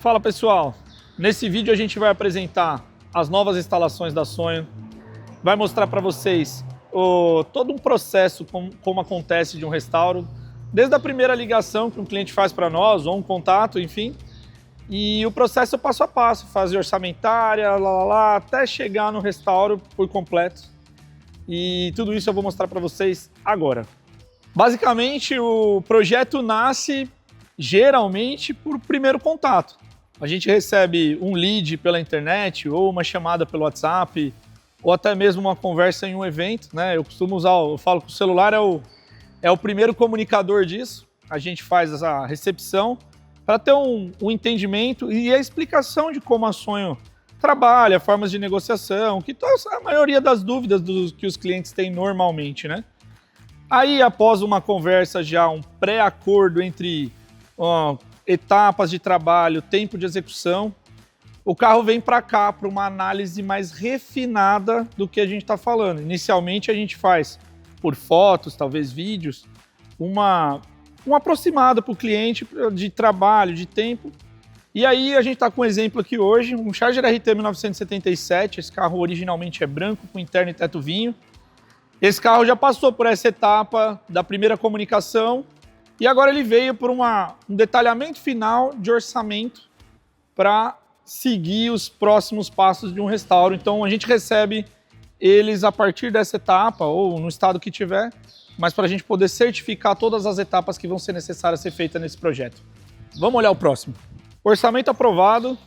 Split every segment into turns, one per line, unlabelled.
Fala pessoal, nesse vídeo a gente vai apresentar as novas instalações da Sonho, vai mostrar para vocês todo um processo, como acontece de um restauro, desde a primeira ligação que um cliente faz para nós, ou um contato, enfim, e o processo passo a passo, fase orçamentária, até chegar no restauro por completo. E tudo isso eu vou mostrar para vocês agora. Basicamente, o projeto nasce geralmente por primeiro contato. A gente recebe um lead pela internet, ou uma chamada pelo WhatsApp, ou até mesmo uma conversa em um evento, né? Eu falo que o celular é o primeiro comunicador disso. A gente faz essa recepção para ter um entendimento e a explicação de como a Sonho trabalha, formas de negociação, que a maioria das dúvidas que os clientes têm normalmente, né? Aí, após uma conversa já, um pré-acordo entre etapas de trabalho, tempo de execução, o carro vem para cá para uma análise mais refinada do que a gente está falando. Inicialmente a gente faz por fotos, talvez vídeos, uma aproximada para o cliente de trabalho, de tempo. E aí a gente está com um exemplo aqui hoje, um Charger RT 1977, esse carro originalmente é branco, com interno e teto vinho. Esse carro já passou por essa etapa da primeira comunicação e agora ele veio por um detalhamento final de orçamento para seguir os próximos passos de um restauro. Então a gente recebe eles a partir dessa etapa ou no estado que tiver, mas para a gente poder certificar todas as etapas que vão ser necessárias ser feitas nesse projeto. Vamos olhar o próximo. Orçamento aprovado,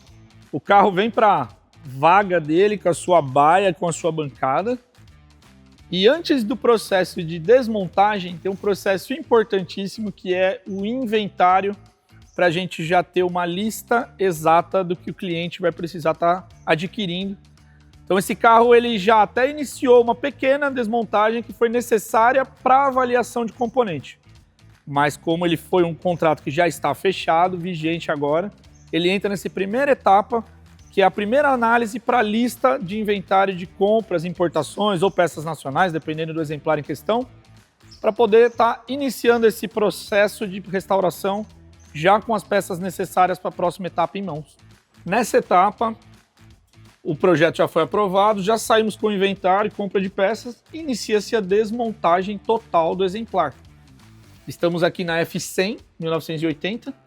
o carro vem para a vaga dele com a sua baia, com a sua bancada. E antes do processo de desmontagem, tem um processo importantíssimo que é o inventário, para a gente já ter uma lista exata do que o cliente vai precisar estar adquirindo. Então esse carro ele já até iniciou uma pequena desmontagem que foi necessária para avaliação de componente. Mas como ele foi um contrato que já está fechado, vigente agora, ele entra nessa primeira etapa, que é a primeira análise para a lista de inventário de compras, importações ou peças nacionais, dependendo do exemplar em questão, para poder estar iniciando esse processo de restauração já com as peças necessárias para a próxima etapa em mãos. Nessa etapa, o projeto já foi aprovado, já saímos com o inventário e compra de peças e inicia-se a desmontagem total do exemplar. Estamos aqui na F100, 1980,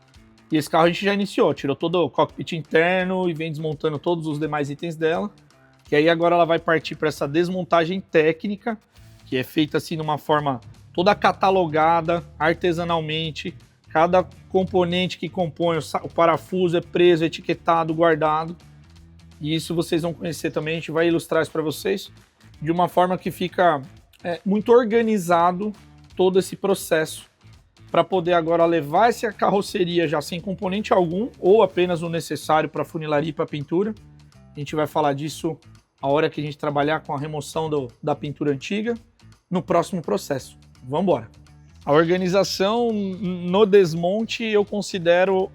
e esse carro a gente já iniciou, tirou todo o cockpit interno e vem desmontando todos os demais itens dela, que aí agora ela vai partir para essa desmontagem técnica, que é feita assim numa forma toda catalogada, artesanalmente, cada componente que compõe o parafuso é preso, etiquetado, guardado, e isso vocês vão conhecer também, a gente vai ilustrar isso para vocês, de uma forma que fica muito organizado todo esse processo, para poder agora levar essa carroceria já sem componente algum, ou apenas o necessário para funilaria e para pintura. A gente vai falar disso a hora que a gente trabalhar com a remoção da pintura antiga, no próximo processo. Vamos embora. A organização no desmonte eu considero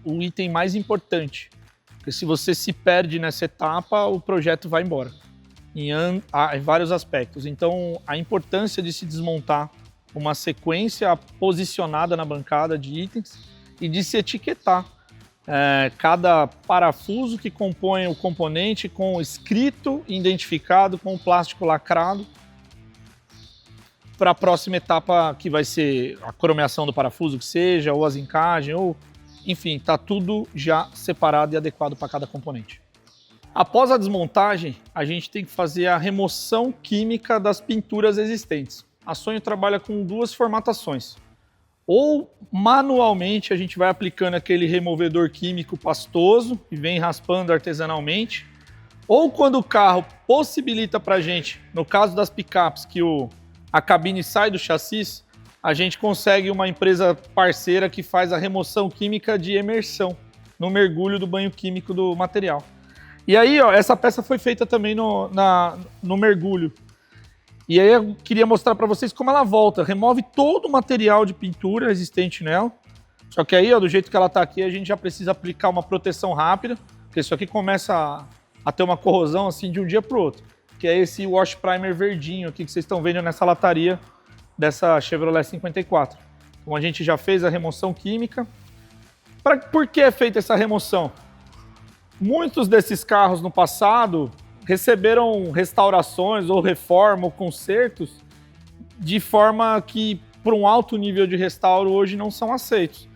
o item mais importante, porque se você se perde nessa etapa, o projeto vai embora, em vários aspectos. Então, a importância de se desmontar uma sequência posicionada na bancada de itens e de se etiquetar cada parafuso que compõe o componente com escrito, identificado, com o plástico lacrado, para a próxima etapa que vai ser a cromeação do parafuso, que seja, ou as encagens, ou enfim, está tudo já separado e adequado para cada componente. Após a desmontagem, a gente tem que fazer a remoção química das pinturas existentes. A Sonho trabalha com duas formatações. Ou manualmente a gente vai aplicando aquele removedor químico pastoso e vem raspando artesanalmente. Ou quando o carro possibilita para a gente, no caso das picapes, que a cabine sai do chassi, a gente consegue uma empresa parceira que faz a remoção química de imersão, no mergulho do banho químico do material. E aí, essa peça foi feita também no mergulho. E aí eu queria mostrar para vocês como ela volta, remove todo o material de pintura existente nela. Só que aí, do jeito que ela está aqui, a gente já precisa aplicar uma proteção rápida, porque isso aqui começa a ter uma corrosão assim de um dia para o outro. Que é esse wash primer verdinho aqui que vocês estão vendo nessa lataria dessa Chevrolet 54. Então a gente já fez a remoção química. Por que é feita essa remoção? Muitos desses carros no passado receberam restaurações ou reforma ou consertos de forma que, por um alto nível de restauro, hoje não são aceitos.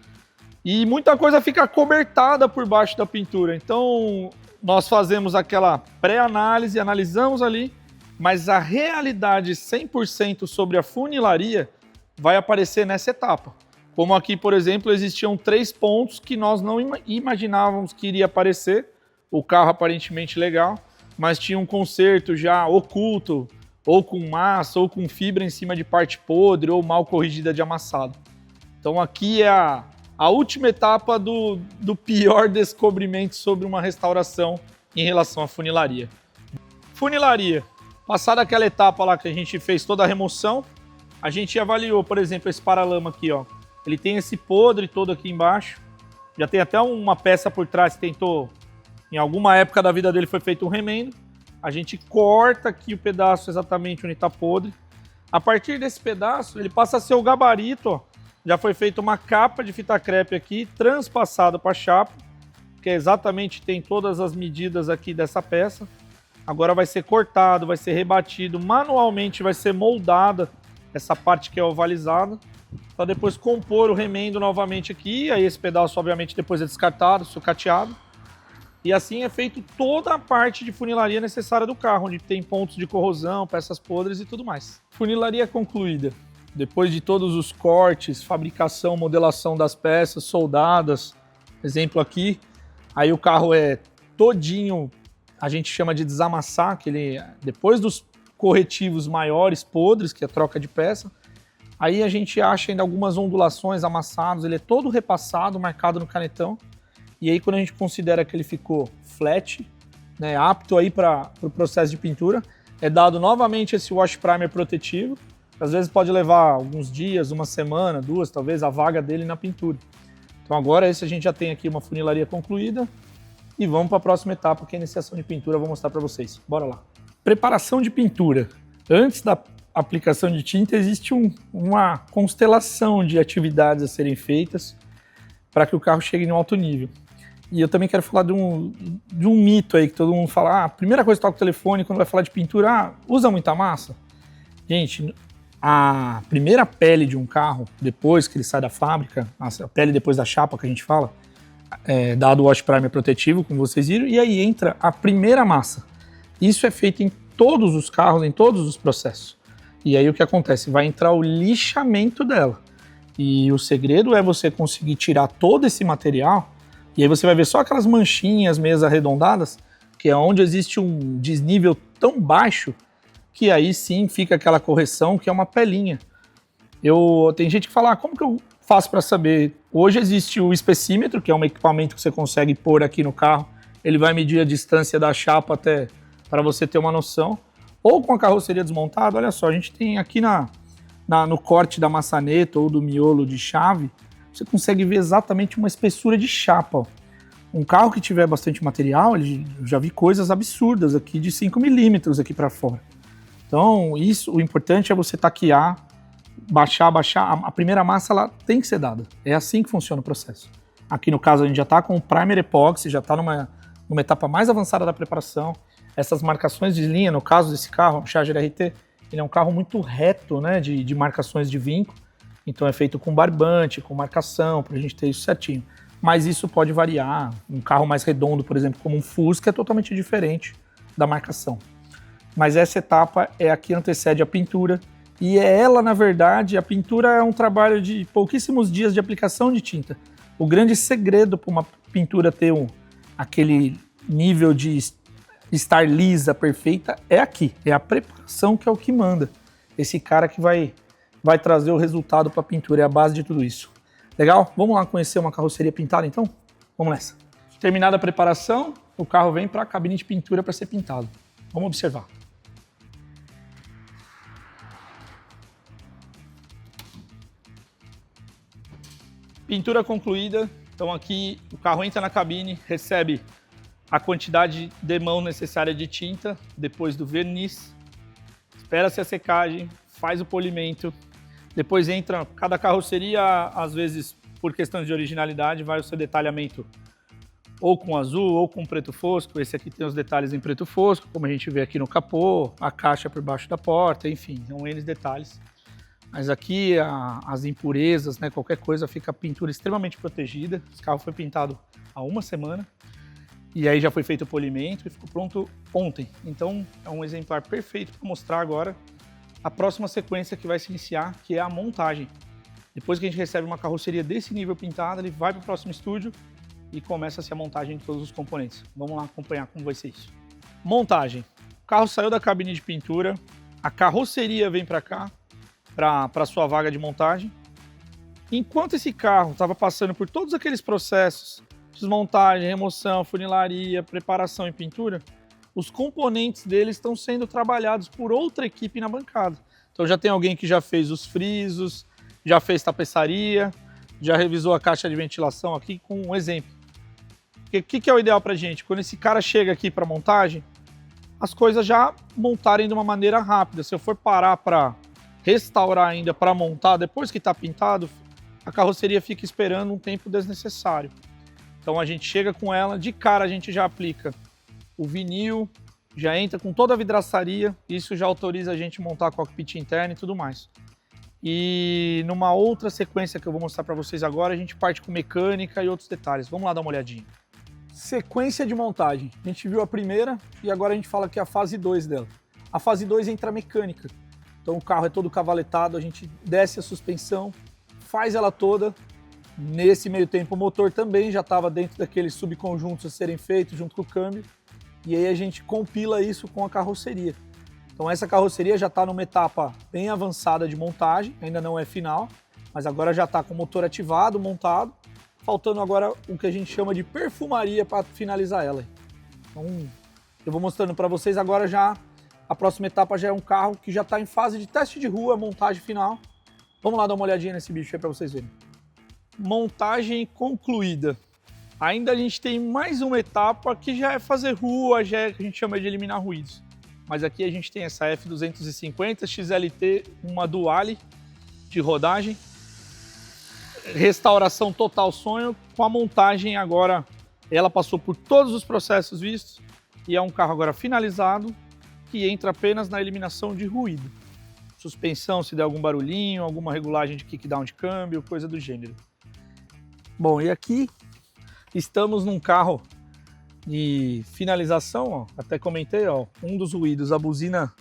E muita coisa fica cobertada por baixo da pintura. Então, nós fazemos aquela pré-análise, analisamos ali, mas a realidade 100% sobre a funilaria vai aparecer nessa etapa. Como aqui, por exemplo, existiam 3 pontos que nós não imaginávamos que iria aparecer, o carro aparentemente legal, mas tinha um conserto já oculto, ou com massa, ou com fibra em cima de parte podre, ou mal corrigida de amassado. Então aqui é a última etapa do pior descobrimento sobre uma restauração em relação à funilaria. Funilaria. Passada aquela etapa lá que a gente fez toda a remoção, a gente avaliou, por exemplo, esse paralama aqui, ó. Ele tem esse podre todo aqui embaixo. Já tem até uma peça por trás que tentou, em alguma época da vida dele foi feito um remendo. A gente corta aqui o pedaço exatamente onde está podre. A partir desse pedaço, ele passa a ser o gabarito, ó. Já foi feita uma capa de fita crepe aqui, transpassado para a chapa, que é exatamente, tem todas as medidas aqui dessa peça. Agora vai ser cortado, vai ser rebatido, manualmente vai ser moldada essa parte que é ovalizada, para depois compor o remendo novamente aqui. Aí esse pedaço, obviamente, depois é descartado, sucateado. E assim é feito toda a parte de funilaria necessária do carro, onde tem pontos de corrosão, peças podres e tudo mais. Funilaria concluída. Depois de todos os cortes, fabricação, modelação das peças, soldadas, exemplo aqui, aí o carro é todinho, a gente chama de desamassar, que ele, depois dos corretivos maiores, podres, que é a troca de peça, aí a gente acha ainda algumas ondulações, amassados, ele é todo repassado, marcado no canetão, e aí quando a gente considera que ele ficou flat, né, apto aí para o processo de pintura, é dado novamente esse wash primer protetivo. Às vezes pode levar alguns dias, uma semana, 2, talvez, a vaga dele na pintura. Então agora esse a gente já tem aqui uma funilaria concluída e vamos para a próxima etapa, que é a iniciação de pintura, eu vou mostrar para vocês. Bora lá. Preparação de pintura. Antes da aplicação de tinta existe uma constelação de atividades a serem feitas para que o carro chegue em um alto nível. E eu também quero falar de um mito aí que todo mundo fala, a primeira coisa que toca o telefone quando vai falar de pintura, usa muita massa? Gente, a primeira pele de um carro, depois que ele sai da fábrica, a pele depois da chapa que a gente fala, é dado o wash primer protetivo, como vocês viram, e aí entra a primeira massa. Isso é feito em todos os carros, em todos os processos. E aí o que acontece? Vai entrar o lixamento dela. E o segredo é você conseguir tirar todo esse material, e aí você vai ver só aquelas manchinhas meio arredondadas, que é onde existe um desnível tão baixo, que aí sim fica aquela correção que é uma pelinha. Tem gente que fala, como que eu faço para saber? Hoje existe o especímetro, que é um equipamento que você consegue pôr aqui no carro, ele vai medir a distância da chapa até para você ter uma noção. Ou com a carroceria desmontada, olha só, a gente tem aqui no corte da maçaneta ou do miolo de chave, você consegue ver exatamente uma espessura de chapa. Ó. Um carro que tiver bastante material, eu já vi coisas absurdas aqui de 5 milímetros aqui para fora. Então, o importante é você taquear, baixar. A primeira massa ela tem que ser dada. É assim que funciona o processo. Aqui no caso a gente já está com o primer epóxi, já está numa etapa mais avançada da preparação. Essas marcações de linha, no caso desse carro, o Charger RT, ele é um carro muito reto, né, de marcações de vinco. Então é feito com barbante, com marcação, para a gente ter isso certinho. Mas isso pode variar. Um carro mais redondo, por exemplo, como um Fusca, é totalmente diferente da marcação. Mas essa etapa é a que antecede a pintura. E é ela, na verdade, a pintura é um trabalho de pouquíssimos dias de aplicação de tinta. O grande segredo para uma pintura ter aquele nível de estar lisa, perfeita, é aqui. É a preparação que é o que manda. Esse cara que vai trazer o resultado para a pintura, é a base de tudo isso. Legal? Vamos lá conhecer uma carroceria pintada, então? Vamos nessa. Terminada a preparação, o carro vem para a cabine de pintura para ser pintado. Vamos observar. Pintura concluída, então aqui o carro entra na cabine, recebe a quantidade de mão necessária de tinta, depois do verniz, espera-se a secagem, faz o polimento, depois entra, cada carroceria às vezes por questão de originalidade, vai o seu detalhamento ou com azul ou com preto fosco. Esse aqui tem os detalhes em preto fosco, como a gente vê aqui no capô, a caixa por baixo da porta, enfim, são N detalhes. Mas aqui as impurezas, né, qualquer coisa, fica a pintura extremamente protegida. Esse carro foi pintado há uma semana e aí já foi feito o polimento e ficou pronto ontem. Então é um exemplar perfeito para mostrar agora a próxima sequência que vai se iniciar, que é a montagem. Depois que a gente recebe uma carroceria desse nível pintada, ele vai para o próximo estúdio e começa-se a montagem de todos os componentes. Vamos lá acompanhar como vai ser isso. Montagem. O carro saiu da cabine de pintura, a carroceria vem para cá, para a sua vaga de montagem. Enquanto esse carro estava passando por todos aqueles processos, desmontagem, remoção, funilaria, preparação e pintura, os componentes dele estão sendo trabalhados por outra equipe na bancada. Então já tem alguém que já fez os frisos, já fez tapeçaria, já revisou a caixa de ventilação aqui com um exemplo. O que é o ideal para a gente? Quando esse cara chega aqui para montagem, as coisas já montarem de uma maneira rápida. Se eu for parar para restaurar ainda, para montar, depois que está pintado, a carroceria fica esperando um tempo desnecessário. Então a gente chega com ela, de cara a gente já aplica o vinil, já entra com toda a vidraçaria, isso já autoriza a gente montar cockpit interno e tudo mais. E numa outra sequência que eu vou mostrar para vocês agora, a gente parte com mecânica e outros detalhes. Vamos lá dar uma olhadinha. Sequência de montagem. A gente viu a primeira e agora a gente fala que é a fase 2 dela. A fase 2 entra a mecânica. Então o carro é todo cavaletado, a gente desce a suspensão, faz ela toda. Nesse meio tempo o motor também já estava dentro daqueles subconjuntos a serem feitos junto com o câmbio. E aí a gente compila isso com a carroceria. Então essa carroceria já está numa etapa bem avançada de montagem, ainda não é final, mas agora já está com o motor ativado, montado, faltando agora o que a gente chama de perfumaria para finalizar ela. Então eu vou mostrando para vocês agora já, a próxima etapa já é um carro que já está em fase de teste de rua, montagem final. Vamos lá dar uma olhadinha nesse bicho aí para vocês verem. Montagem concluída. Ainda a gente tem mais uma etapa que já é fazer rua, já é que a gente chama de eliminar ruídos. Mas aqui a gente tem essa F250 XLT, uma Duale de rodagem. Restauração total sonho, com a montagem agora, ela passou por todos os processos vistos e é um carro agora finalizado que entra apenas na eliminação de ruído. Suspensão, se der algum barulhinho, alguma regulagem de kickdown de câmbio, coisa do gênero. Bom, e aqui estamos num carro de finalização, ó, até comentei, ó, um dos ruídos, a buzina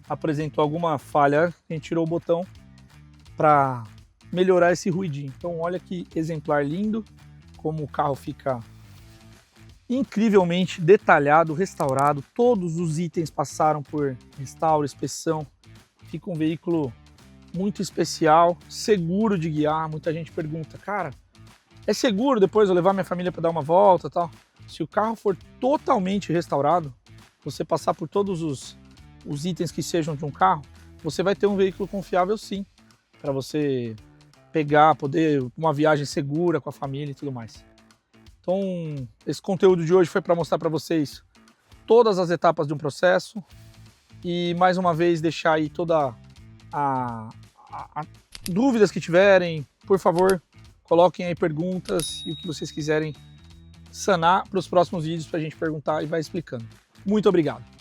apresentou alguma falha, a gente tirou o botão para melhorar esse ruidinho. Então olha que exemplar lindo, como o carro fica incrivelmente detalhado, restaurado, todos os itens passaram por restauro, inspeção, fica um veículo muito especial, seguro de guiar. Muita gente pergunta, cara, é seguro depois eu levar minha família para dar uma volta e tal? Se o carro for totalmente restaurado, você passar por todos os itens que sejam de um carro, você vai ter um veículo confiável sim, para você pegar, poder uma viagem segura com a família e tudo mais. Então, esse conteúdo de hoje foi para mostrar para vocês todas as etapas de um processo e mais uma vez deixar aí toda a dúvidas que tiverem, por favor, coloquem aí perguntas e o que vocês quiserem sanar para os próximos vídeos para a gente perguntar e vai explicando. Muito obrigado!